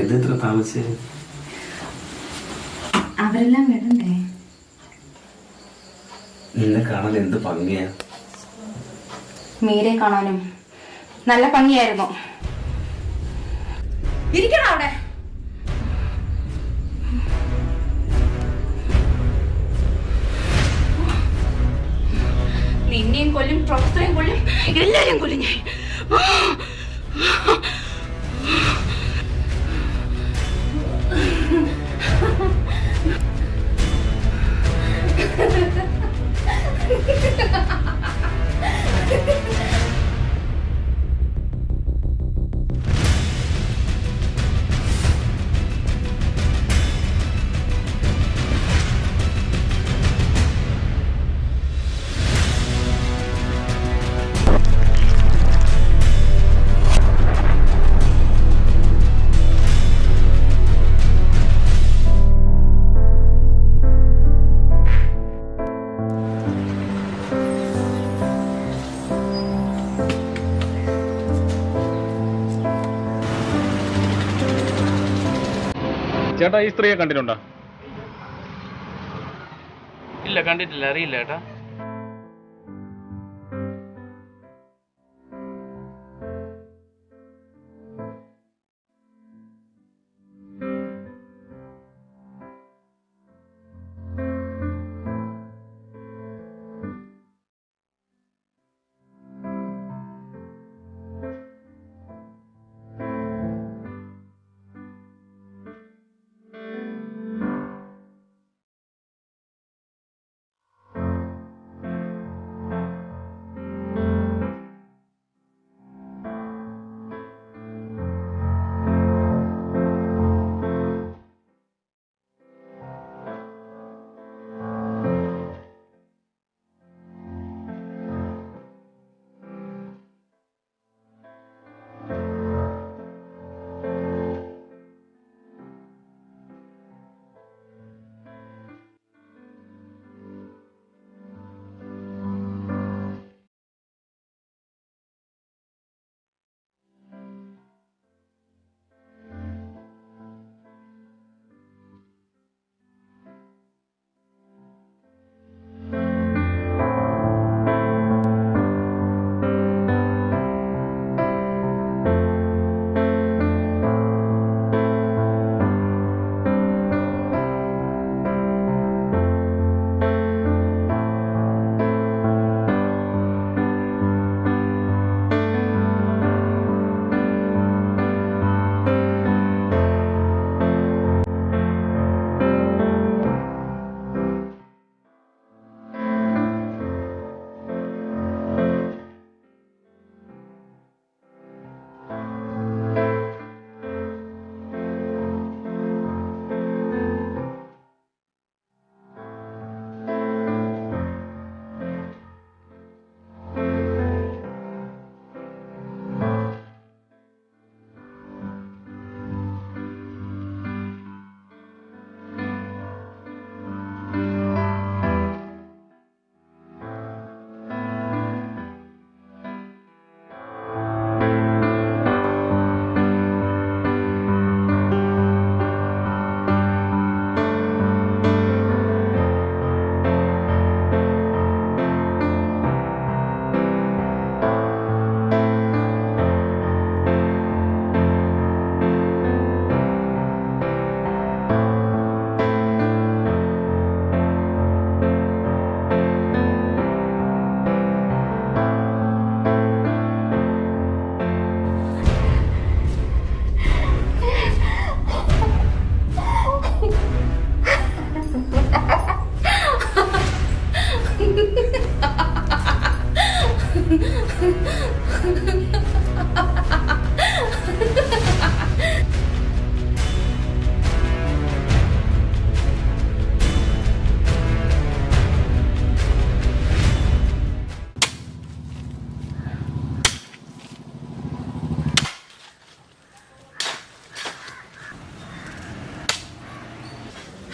എന്തെത്ര താമസിച്ചേ? അവരെല്ലാം വരണ്ടേ? നിന്നെ കാണാൻ എന്ത് ഭംഗിയാ. മീരെ കാണാനും നല്ല ഭംഗിയായിരുന്നു. ഇരിക്കണം അവിടെ. നിന്നെയും കൊല്ലും, പ്രൊഫസറെയും കൊല്ലും, എല്ലാരെയും കൊല്ലും ഞാൻ. ചേട്ടാ, ഈ സ്ത്രീയെ കണ്ടിട്ടുണ്ടോ? ഇല്ല, കണ്ടിട്ടില്ല, അറിയില്ല ചേട്ടാ.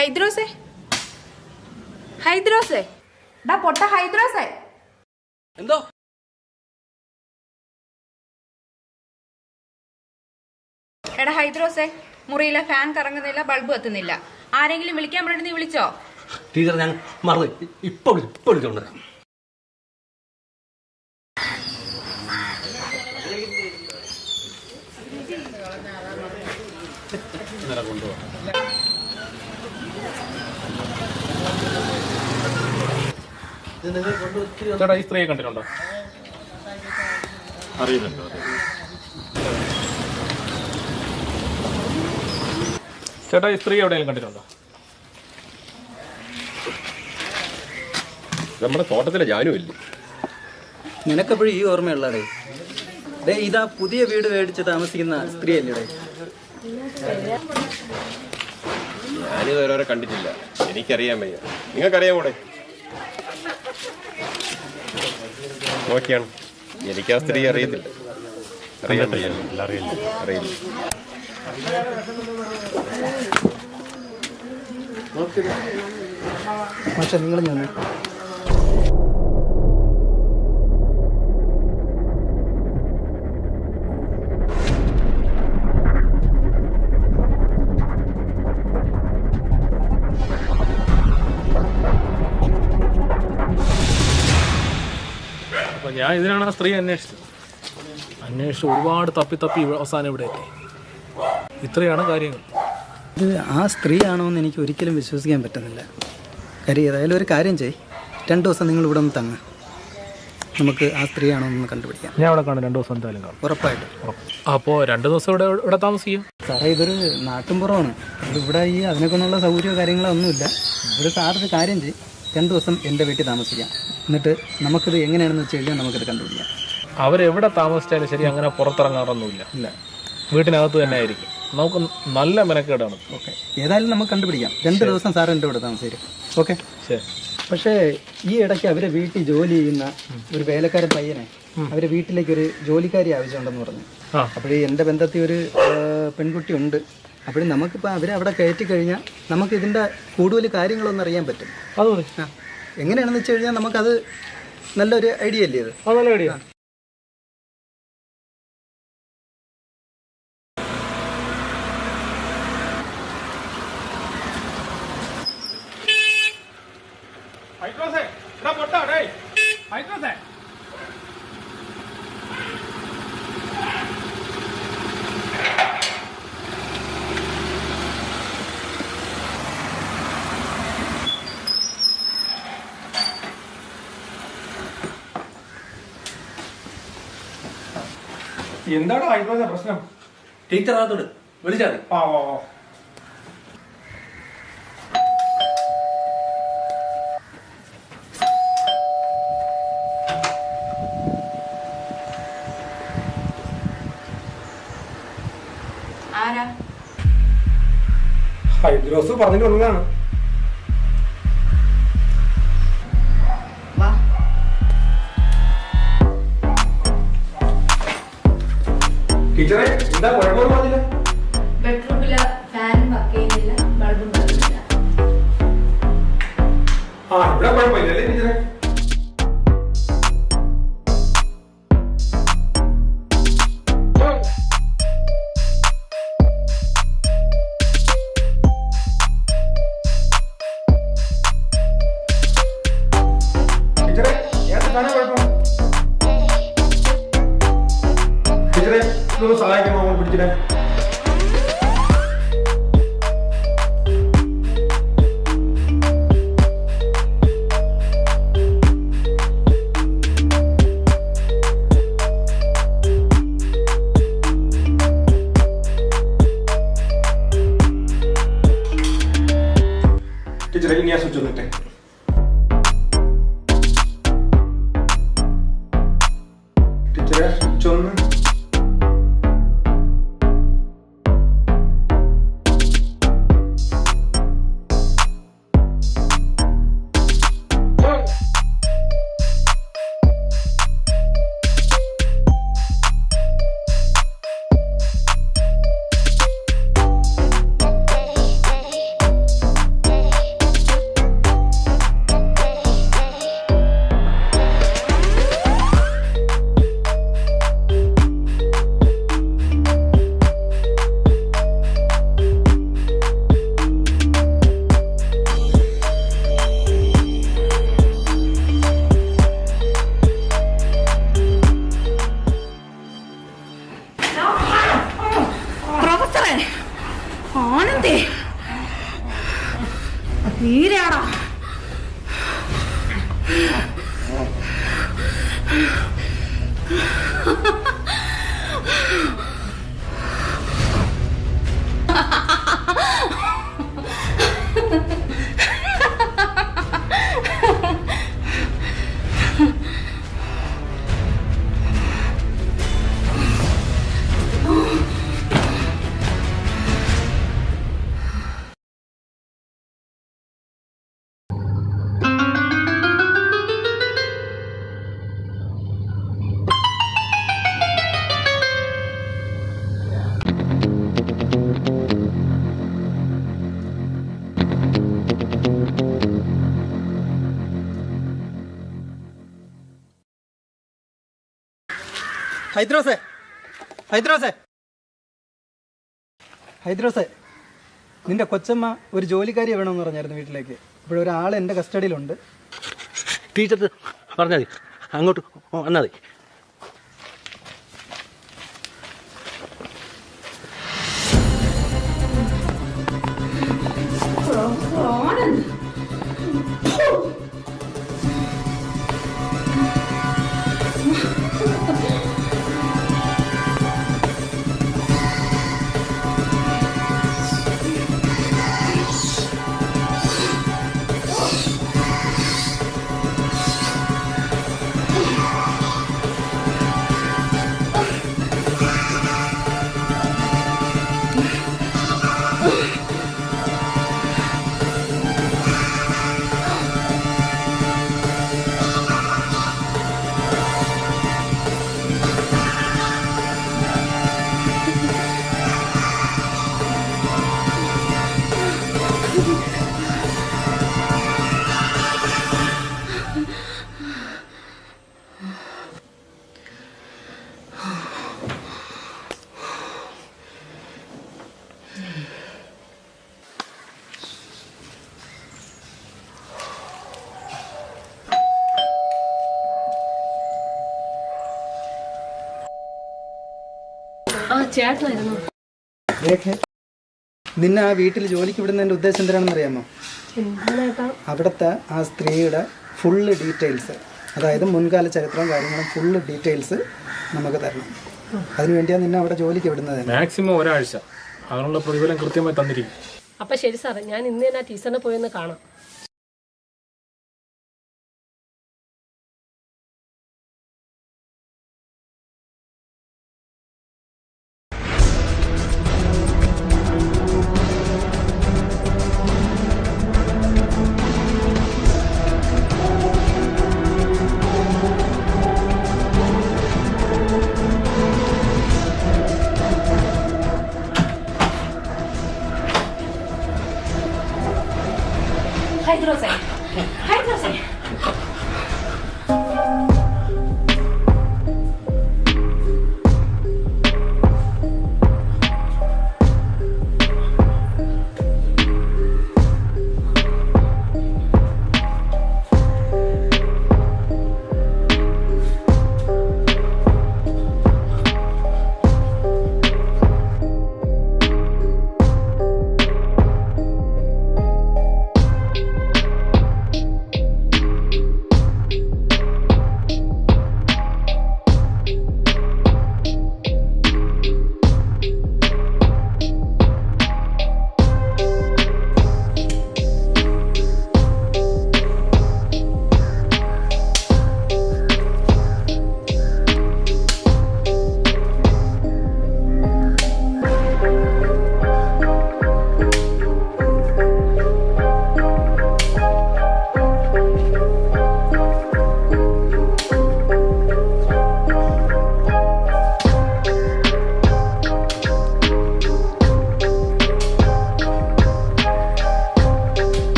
ഹൈദ്രോസേ, ഹൈദ്രോസേ, ഡാ പൊട്ട ഹൈദ്രോസേ. എന്തോ എടാ ഹൈദ്രോസേ, മുറിയിലെ ഫാൻ കറങ്ങുന്നില്ല, ബൾബ് എത്തുന്നില്ല. ആരെങ്കിലും വിളിക്കാൻ വേണ്ടി നീ വിളിച്ചോ? ടീച്ചർ ഞാൻ മറന്നു, ഇപ്പൊ വിളിച്ചോണ്ട് വരാം. ചേട്ടാ ഈ സ്ത്രീയെ കണ്ടിട്ടുണ്ടോ? അറിയില്ലല്ലോ. ചേട്ടാ ഈ സ്ത്രീ എവിടെയെങ്കിലും കണ്ടിട്ടുണ്ടോ? നമ്മുടെ തോട്ടത്തിലെ ജാനും ഇല്ലേ? നിനക്കെപ്പോഴും ഈ ഓർമ്മയുള്ളടേ? ഡേ, ഇതാ പുതിയ വീട് മേടിച്ച് താമസിക്കുന്ന സ്ത്രീ അല്ലേ? ഞാനിതുവരെ കണ്ടിട്ടില്ല, എനിക്കറിയാൻ വയ്യ. നിങ്ങൾക്കറിയാമോടെ? നോക്കിയാണ്, എനിക്ക് ആ സ്ത്രീ അറിയത്തില്ല. അറിയാൻ വയ്യ, അറിയില്ല. പക്ഷെ നിങ്ങൾ ഞാൻ അപ്പോൾ ഞാൻ ഇതിനാണ് ആ സ്ത്രീ അന്വേഷിച്ച് ഒരുപാട് തപ്പി അവസാനം ഇവിടെ എത്തി. ഇത്രയാണ് കാര്യങ്ങൾ. ഇത് ആ സ്ത്രീയാണോ എന്ന് എനിക്ക് ഒരിക്കലും വിശ്വസിക്കാൻ പറ്റുന്നില്ല. കാര്യം ഏതായാലും ഒരു കാര്യം ചെയ്യ്, 2 ദിവസം നിങ്ങൾ ഇവിടെ ഒന്ന് തങ്ങ്, നമുക്ക് ആ സ്ത്രീയാണോ എന്ന് കണ്ടുപിടിക്കാം. ഞാൻ ഇവിടെ കാണും, 2 ദിവസം എന്തായാലും കാണും, ഉറപ്പായിട്ടും. അപ്പോൾ 2 ദിവസം ഇവിടെ താമസിക്കും. സാറേ, ഇതൊരു നാട്ടുംപുറമാണ്. ഇവിടെ ഈ അതിനൊക്കെയുള്ള സൗകര്യമോ കാര്യങ്ങളോ ഒന്നുമില്ല. ഒരു സാറിന് കാര്യം ചെയ്യ്, 2 ദിവസം എൻ്റെ വീട്ടിൽ താമസിക്കാം. എന്നിട്ട് നമുക്കിത് എങ്ങനെയാണെന്ന് വെച്ച് കഴിഞ്ഞാൽ നമുക്കിത് കണ്ടുപിടിക്കാം. അവരെവിടെ താമസിച്ചാലും ശരി, അങ്ങനെ പുറത്തിറങ്ങാറൊന്നുമില്ല. ഇല്ല, വീട്ടിനകത്ത് തന്നെ ആയിരിക്കും. നമുക്ക് നല്ല മെനക്കേടാണ്. ഓക്കെ, ഏതായാലും നമുക്ക് കണ്ടുപിടിക്കാം. 2 ദിവസം സാർ എൻ്റെ ഇവിടെ താമസിക്കും. ഓക്കെ, ശരി. പക്ഷേ ഈ ഇടയ്ക്ക് അവരെ വീട്ടിൽ ജോലി ചെയ്യുന്ന ഒരു വേലക്കാരൻ പയ്യനെ അവരെ വീട്ടിലേക്ക് ഒരു ജോലിക്കാരി ആവശ്യമുണ്ടെന്ന് പറഞ്ഞു. അപ്പോഴേ എൻ്റെ ബന്ധത്തിൽ ഒരു പെൺകുട്ടി ഉണ്ട്. അപ്പോഴും നമുക്കിപ്പോൾ അവരെ അവിടെ കയറ്റി കഴിഞ്ഞാൽ നമുക്ക് ഇതിൻ്റെ കൂടുതൽ കാര്യങ്ങളൊന്നും അറിയാൻ പറ്റും. അതുപോലെ എങ്ങനെയാണെന്ന് വെച്ച് കഴിഞ്ഞാൽ നമുക്കത് നല്ലൊരു ഐഡിയ അല്ലേ ഇത്? അത് നല്ല ഐഡിയ. എന്താണ് ഹൈദ്രോജ പ്രശ്നം? ടീച്ചർ അകത്തോട് വിളിച്ചാൽ മതി. ആരാ? ഹൈദ്രോസ് പറഞ്ഞിട്ട് വന്നതാണ്. വാ. ടീച്ചറെ, എന്താ കുഴപ്പമൊന്നും പറഞ്ഞില്ല? ബെഡ്റൂമില് ഫാനും വർക്ക് ചെയ്യുന്നില്ല, ബൾബും വരുന്നില്ല. ഇവിടെ കുഴപ്പമില്ലല്ലേ ടീച്ചറെ? ടീച്ചറെ, ഏതാണ് കുഴപ്പം? ടീച്ചറെ, ഇതൊന്ന് സഹായിക്കാമോ പിടിച്ചിട്ട്? ടീച്ചറെ, ഇനി ആ സ്വിച്ച് ഒന്നിട്ടെ. ടീച്ചറെ, സ്വിച്ച് ഒന്ന്. ആനന്ദേ നീരാടാ. ഹൈദ്രോസേ, ഹൈദ്രോസേ, ഹൈദ്രോസേ, നിന്റെ കൊച്ചമ്മ ഒരു ജോലിക്കാരിയെ വേണമെന്ന് പറഞ്ഞായിരുന്നു വീട്ടിലേക്ക്. ഇപ്പോഴൊരാൾ എൻ്റെ കസ്റ്റഡിയിലുണ്ട്. ടീച്ചർ പറഞ്ഞാൽ മതി, അങ്ങോട്ട് വന്നാൽ മതി. ചേട്ടനായിരുന്നു. നിന്നെ ആ വീട്ടിൽ ജോലിക്ക് വിടുന്നതിൻ്റെ ഉദ്ദേശം എന്തിനാണെന്ന് അറിയാമോ? അവിടുത്തെ ആ സ്ത്രീയുടെ ഫുള്ള് ഡീറ്റെയിൽസ്, അതായത് മുൻകാല ചരിത്രവും കാര്യങ്ങളും ഫുള്ള് ഡീറ്റെയിൽസ് നമുക്ക് തരണം. അതിനുവേണ്ടിയാണ് നിന്നെ അവിടെ ജോലിക്ക് വിടുന്നത്. മാക്സിമം ഒരാഴ്ച അതിനുള്ള പ്രതിഫലം കൃത്യമായി തന്നിരിക്കും. അപ്പം ശരി സാറേ, ഞാൻ ഇന്ന് തന്നെ ആ ടീച്ചറിനെ പോയൊന്ന് കാണാം.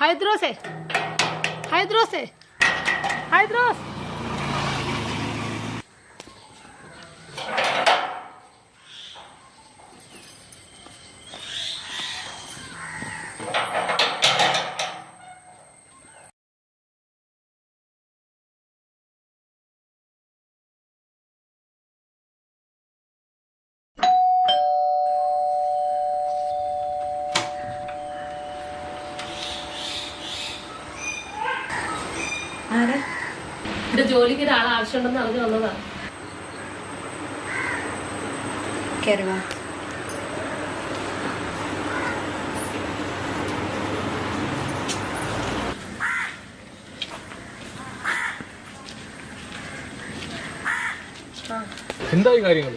ഹൈദ്രോസേ ഹൈദ്രോസേ ഹൈദ്രോസ്. ഇവിടെ ജോലിക്ക് ഒരാൾ ആവശ്യമുണ്ടെന്ന് അറിഞ്ഞു വന്നതാണ്. കയറുക. എന്തായി കാര്യങ്ങൾ?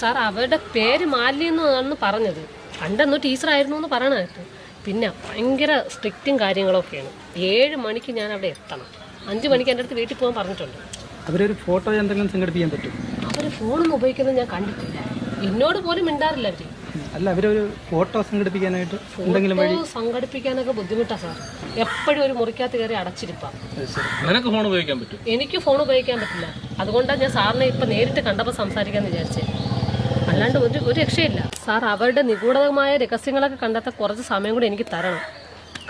സാർ അവരുടെ പേര് മാലിന്യ എന്നാണ് പറഞ്ഞത്. പണ്ടെന്നോ ടീച്ചറായിരുന്നു എന്ന് പറയണമായിരുന്നു. പിന്നെ ഭയങ്കര സ്ട്രിക്റ്റും കാര്യങ്ങളൊക്കെയാണ്. 7 മണിക്ക് ഞാൻ അവിടെ എത്തണം. 5 മണിക്ക് എൻ്റെ അടുത്ത് വീട്ടിൽ പോകാൻ പറഞ്ഞിട്ടുണ്ട്. അവരൊരു ഫോട്ടോ എന്തെങ്കിലും സംഘടിപ്പിക്കാൻ പറ്റും? അവർ ഫോണൊന്നും ഉപയോഗിക്കുന്നത് ഞാൻ കണ്ടിട്ടില്ല. എന്നോട് പോലും മിണ്ടാറില്ല അവർ. അല്ല, അവരൊരു ഫോട്ടോ സംഘടിപ്പിക്കാനായിട്ട് എന്തെങ്കിലും വഴി? ഫോട്ടോ സംഘടിപ്പിക്കാനൊക്കെ ബുദ്ധിമുട്ടാണ് സാർ. എപ്പോഴും ഒരു മുറിക്കകത്ത് കയറി അടച്ചിരിപ്പാണ്. നിനക്ക് ഫോൺ ഉപയോഗിക്കാൻ പറ്റും? എനിക്ക് ഫോൺ ഉപയോഗിക്കാൻ പറ്റില്ല. അതുകൊണ്ടാണ് ഞാൻ സാറിനെ ഇപ്പം നേരിട്ട് കണ്ടപ്പോൾ സംസാരിക്കാമെന്ന് വിചാരിച്ചത്. അല്ലാണ്ട് ഒരു രക്ഷയില്ല സാർ. അവരുടെ നിഗൂഢമായ രഹസ്യങ്ങളൊക്കെ കണ്ടെത്താൻ കുറച്ച് സമയം കൂടി എനിക്ക് തരണം.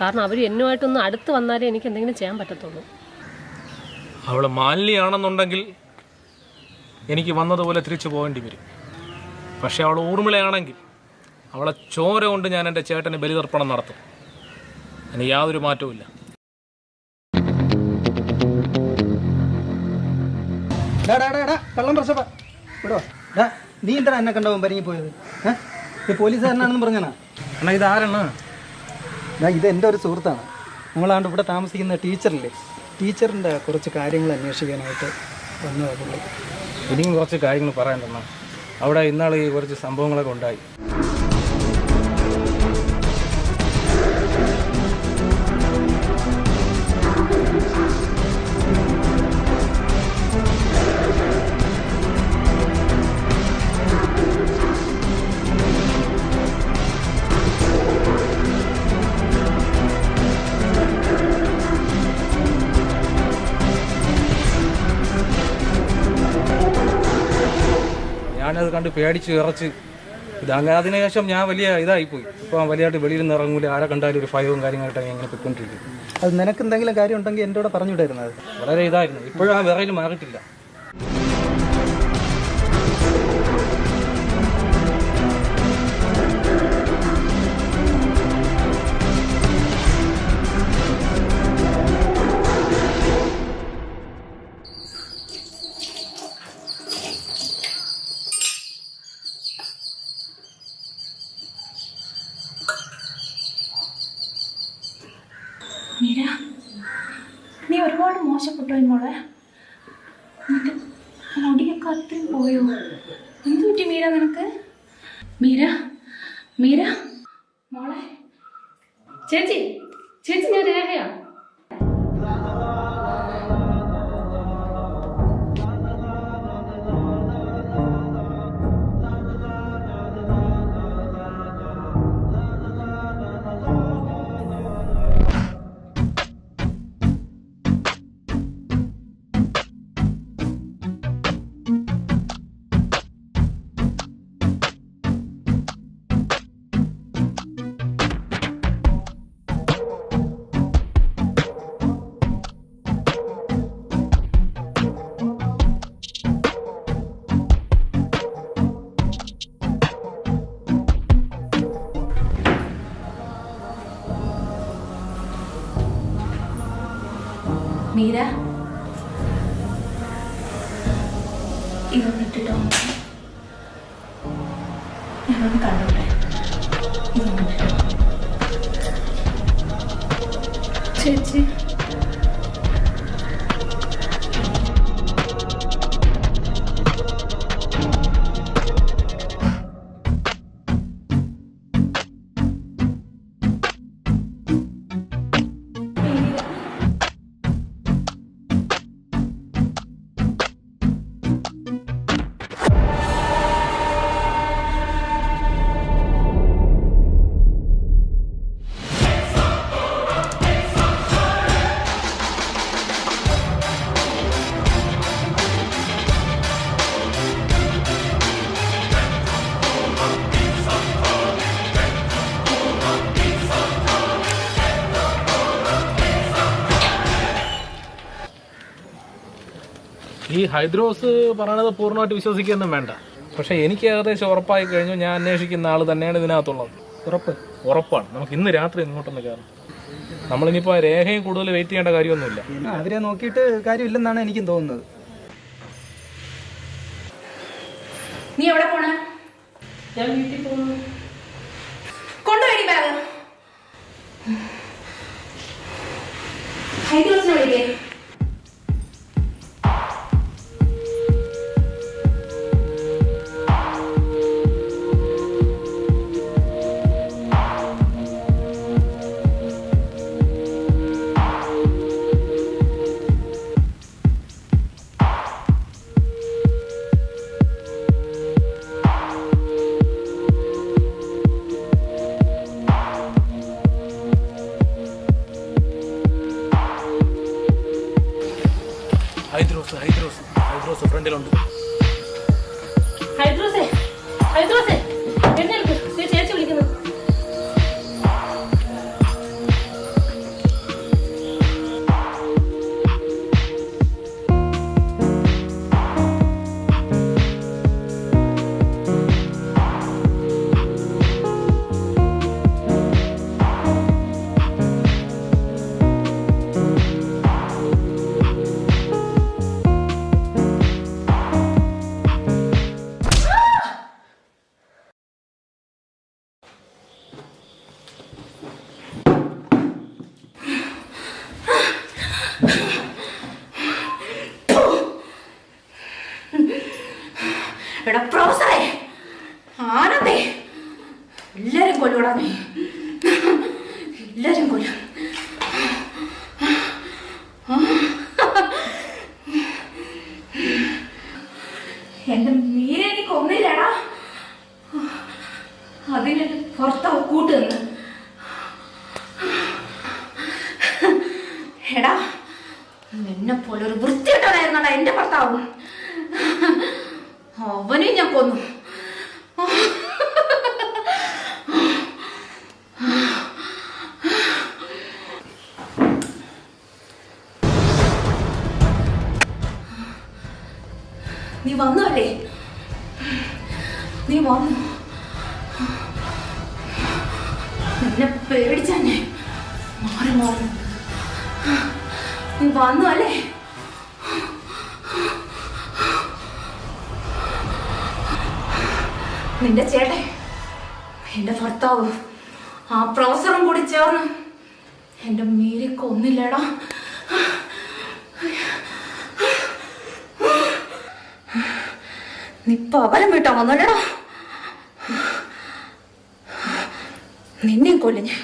കാരണം അവർ എന്നുമായിട്ടൊന്ന് അടുത്ത് വന്നാലേ എനിക്ക് എന്തെങ്കിലും ചെയ്യാൻ പറ്റത്തുള്ളൂ. അവൾ മാലിന്യാണെന്നുണ്ടെങ്കിൽ എനിക്ക് വന്നതുപോലെ തിരിച്ചു പോകേണ്ടി വരും. പക്ഷെ അവൾ ഊർമിളയാണെങ്കിൽ അവളെ ചോര കൊണ്ട് ഞാൻ എൻ്റെ ചേട്ടന് ബലിതർപ്പണം നടത്തും. അതിന് യാതൊരു മാറ്റവും കള്ളം പ്രസവ വിടോ. നീ എന്താ എന്നെ കണ്ടാവും പരിങ്ങി പോയത്? പോലീസുകാരനാണെന്ന് പറഞ്ഞാ? എന്നാ ഇതാരെണ്ണ? ഇത് എൻ്റെ ഒരു സുഹൃത്താണ്. നമ്മളാണ്ട് ഇവിടെ താമസിക്കുന്ന ടീച്ചറില്ലേ, ടീച്ചറിൻ്റെ കുറച്ച് കാര്യങ്ങൾ അന്വേഷിക്കാനായിട്ട് വന്നതാണ് പുള്ളി. ഇനിയും കുറച്ച് കാര്യങ്ങൾ പറയാനുണ്ടെന്നാ. അവിടെ ഇന്നാൾ ഈ കുറച്ച് സംഭവങ്ങളൊക്കെ ഉണ്ടായി. ഞാനത് കണ്ട് പേടിച്ച് വിറച്ച് അങ്ങനെ അതിനുശേഷം ഞാൻ വലിയ ഇതായിപ്പോയി. ഇപ്പം വലിയതായിട്ട് വെളിയിൽ നിന്ന് ഇറങ്ങൂല, ആരെ കണ്ടാലും ഒരു ഭയവും കാര്യങ്ങളായിട്ടാണ് ഞാൻ ഇങ്ങനെ പോയിക്കൊണ്ടിരിക്കും. അത് നിനക്ക് എന്തെങ്കിലും കാര്യം ഉണ്ടെങ്കിൽ എൻ്റെ കൂടെ പറഞ്ഞു വിടായിരുന്നത്. വളരെ ഇതായിരുന്നു. ഇപ്പോഴും ആ വിറയിൽ മാറിയിട്ടില്ല. മീര, നീ ഒരുപാട് മോശപ്പെട്ടു മോളെ. എന്നിട്ട് മുടിയൊക്കെ അത്രയും പോയോ? എന്ത് പറ്റി മീര നിനക്ക്? മീര മീര മോളെ. ചേച്ചി ചേച്ചി ഞാൻ രേഖയാ. മീര, ഇതൊന്നിട്ടിട്ടോ. ഞാനൊന്ന് കണ്ടോട്ടെ. ചേച്ചി ഈ ഹൈദ്രോസ് പറയണത് പൂർണ്ണമായിട്ട് വിശ്വസിക്കൊന്നും വേണ്ട. പക്ഷെ എനിക്ക് ഏകദേശം ഉറപ്പായി കഴിഞ്ഞു ഞാൻ അന്വേഷിക്കുന്ന ആൾ തന്നെയാണ് ഇതിനകത്തുള്ളത്. ഉറപ്പാണ്. നമുക്ക് ഇന്ന് രാത്രി ഇങ്ങോട്ടൊന്ന് കയറാം. നമ്മളിനിപ്പോൾ രേഖയും കൂടുതൽ വെയിറ്റ് ചെയ്യേണ്ട കാര്യമൊന്നുമില്ല. അവരെ നോക്കിയിട്ട് കാര്യമില്ലെന്നാണ് എനിക്കും തോന്നുന്നത്. നീ എവിടെ പോണ? ഞാൻ വീട്ടിൽ പോകുന്നു. കൊണ്ടുപോയി ബാഗ്. ഹൈദ്രോസിനെ വിളിക്കേ. ഹൈദ്രോസ് ഫ്രണ്ടിലുണ്ട്. ഹൈദ്രോസേ എഴുന്നേൽക്ക്. ചേച്ചി വിളിക്കുന്നു. എടാ പ്രൊഫസറെ, ആനന്ദേ, എല്ലാരും കൊല്ലൂടാ നീ. എല്ലാരും കൊല്ലും. എന്റെ മീരെ നീ കൊന്നില്ലടാ. അതിന് ഭർത്താവ് കൂട്ടുനിന്ന്. എടാ, നിന്നെ പോലെ ഒരു വൃത്തികെട്ടവനായിരുന്നടാ എന്റെ ഭർത്താവ്. അവനെയും ഞാൻ കൊന്നു. നീ വന്നല്ലേ? നീ വന്നു. നിന്നെ പേടിച്ചന്നെ മാറി. നീ വന്നു അല്ലേ? നിന്റെ ചേട്ടൻ, എന്റെ ഭർത്താവ്, ആ പ്രൊഫസറും കൂടി ചേർന്ന് എന്റെ മീരെ കൊന്നില്ലടാ. നീ പകരം വീട്ടാ വന്നല്ലടാ. നിന്നെയും കൊല്ലും ഞാൻ.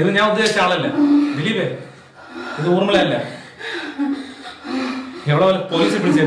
ഇത് ഞാൻ ഉദ്ദേശിച്ച ആളല്ല ദിലീപേ, ഇത് ഊർമിളയല്ല. എവിടെ പോലീസ് വിളിച്ചേ?